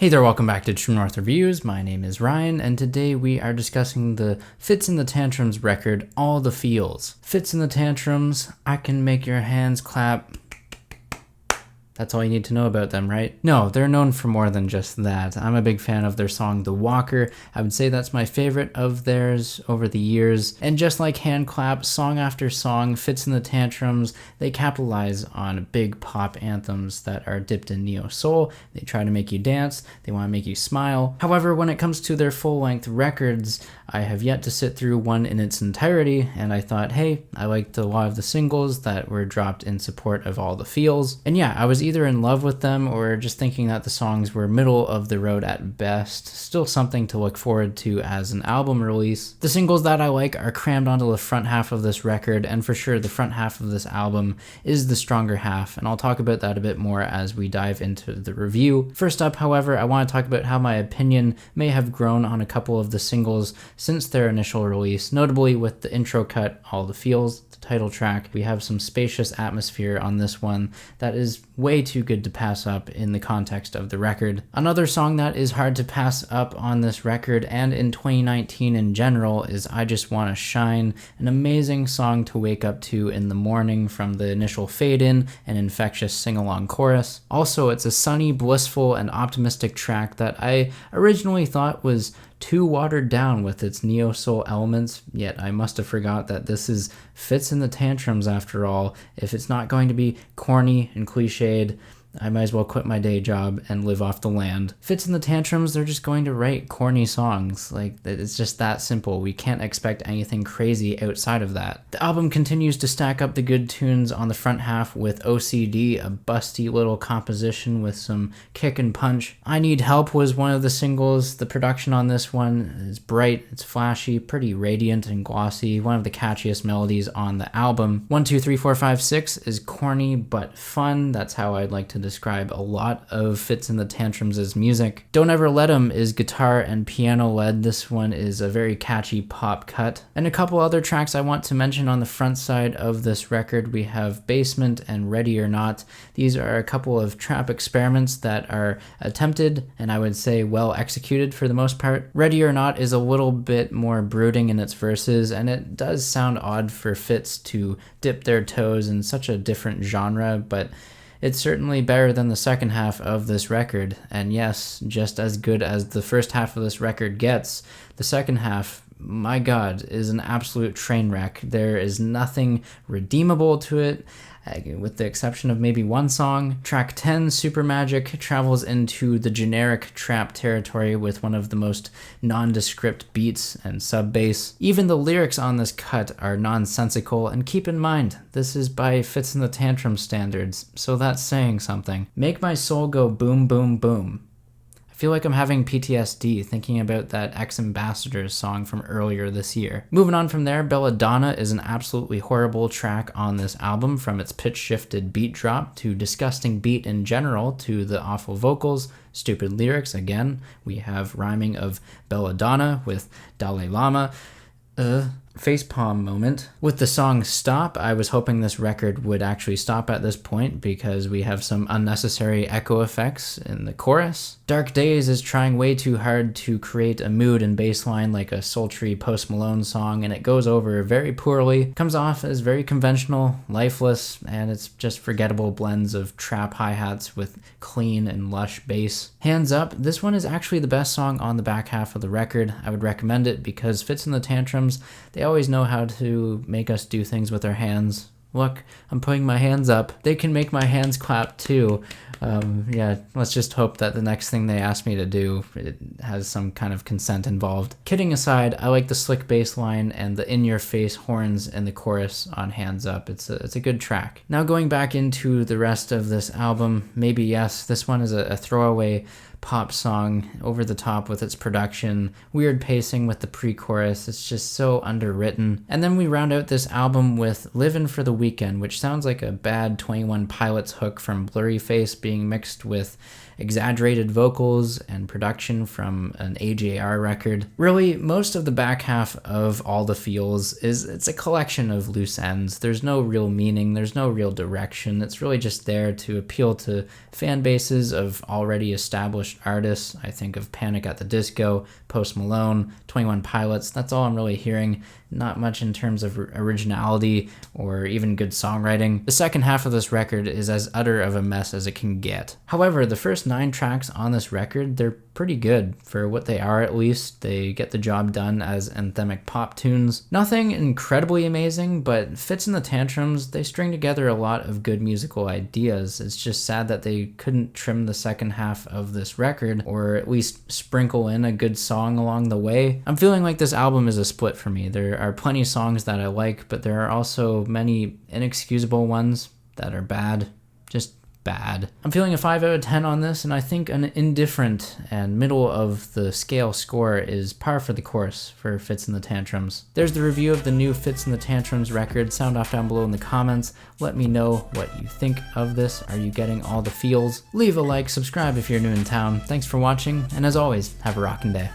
Hey there, welcome back to True North Reviews. My name is Ryan, and today we are discussing the Fitz and The Tantrums record, All the Feels. Fitz and The Tantrums, I can make your hands clap. That's all you need to know about them, right? No, they're known for more than just that. I'm a big fan of their song, The Walker. I would say that's my favorite of theirs over the years. And just like Hand Clap, song after song, Fitz and The Tantrums, they capitalize on big pop anthems that are dipped in neo-soul. They try to make you dance, they want to make you smile. However, when it comes to their full-length records, I have yet to sit through one in its entirety, and I thought, hey, I liked a lot of the singles that were dropped in support of All the Feels. And yeah, I was either in love with them or just thinking that the songs were middle of the road at best. Still something to look forward to as an album release. The singles that I like are crammed onto the front half of this record, and for sure the front half of this album is the stronger half, and I'll talk about that a bit more as we dive into the review. First up, however, I want to talk about how my opinion may have grown on a couple of the singles since their initial release, notably with the intro cut, All the Feels, the title track. We have some spacious atmosphere on this one that is way too good to pass up in the context of the record. Another song that is hard to pass up on this record and in 2019 in general is I Just Wanna Shine, an amazing song to wake up to in the morning from the initial fade-in and infectious sing-along chorus. Also, it's a sunny, blissful, and optimistic track that I originally thought was too watered down with its neo-soul elements, yet I must have forgot that this is Fitz and The Tantrums after all. If it's not going to be corny and clichéd, I might as well quit my day job and live off the land. Fitz and The Tantrums, they're just going to write corny songs. Like, it's just that simple. We can't expect anything crazy outside of that. The album continues to stack up the good tunes on the front half with OCD, a busty little composition with some kick and punch. I Need Help was one of the singles. The production on this one is bright, it's flashy, pretty radiant and glossy, one of the catchiest melodies on the album. 1, 2, 3, 4, 5, 6 is corny but fun. That's how I'd like to describe a lot of Fitz and The Tantrums' music. Don't Ever Let 'Em is guitar and piano led. This one is a very catchy pop cut. And a couple other tracks I want to mention on the front side of this record. We have Basement and Ready or Not. These are a couple of trap experiments that are attempted and I would say well executed for the most part. Ready or Not is a little bit more brooding in its verses, and it does sound odd for Fitz to dip their toes in such a different genre, but it's certainly better than the second half of this record, and yes, just as good as the first half of this record gets, the second half, my god, is an absolute train wreck. There is nothing redeemable to it, with the exception of maybe one song. Track 10, SuperMagik, travels into the generic trap territory with one of the most nondescript beats and sub-bass. Even the lyrics on this cut are nonsensical, and keep in mind, this is by Fitz and The Tantrum standards, so that's saying something. Make My Soul Go Boom Boom Boom. I feel like I'm having PTSD thinking about that Ex-Ambassadors song from earlier this year. Moving on from there, Belladonna is an absolutely horrible track on this album, from its pitch-shifted beat drop to disgusting beat in general to the awful vocals, stupid lyrics. Again, we have rhyming of Belladonna with Dalai Lama. Facepalm moment. With the song Stop, I was hoping this record would actually stop at this point because we have some unnecessary echo effects in the chorus. Dark Days is trying way too hard to create a mood and bass line like a sultry Post Malone song, and it goes over very poorly. Comes off as very conventional, lifeless, and it's just forgettable blends of trap hi-hats with clean and lush bass. Hands Up, this one is actually the best song on the back half of the record. I would recommend it because Fitz and The Tantrums, they always know how to make us do things with our hands. Look, I'm putting my hands up. They can make my hands clap too. Yeah, let's just hope that the next thing they ask me to do, it has some kind of consent involved. Kidding aside, I like the slick bass line and the in-your-face horns in the chorus on Hands Up. It's a good track. Now going back into the rest of this album, maybe yes, this one is a throwaway pop song, over the top with its production, weird pacing with the pre-chorus, it's just so underwritten. And then we round out this album with Livin' for the Weekend, which sounds like a bad 21 Pilots hook from Blurry Face being mixed with exaggerated vocals and production from an AJR record. Really, most of the back half of All the Feels it's a collection of loose ends. There's no real meaning, there's no real direction. It's really just there to appeal to fan bases of already established artists. I think of Panic at the Disco, Post Malone, 21 Pilots. That's all I'm really hearing. Not much in terms of originality or even good songwriting. The second half of this record is as utter of a mess as it can get. However, the first 9 tracks on this record, they're pretty good for what they are. At least they get the job done as anthemic pop tunes. Nothing incredibly amazing, but Fitz and The Tantrums, they string together a lot of good musical ideas. It's just sad that they couldn't trim the second half of this record, or at least sprinkle in a good song along the way. I'm feeling like this album is a split for me. There are plenty of songs that I like, but there are also many inexcusable ones that are bad. Just bad. I'm feeling a 5 out of 10 on this, and I think an indifferent and middle of the scale score is par for the course for Fitz and The Tantrums. There's the review of the new Fitz and The Tantrums record. Sound off down below in the comments. Let me know what you think of this. Are you getting all the feels? Leave a like, subscribe if you're new in town. Thanks for watching, and as always, have a rockin' day.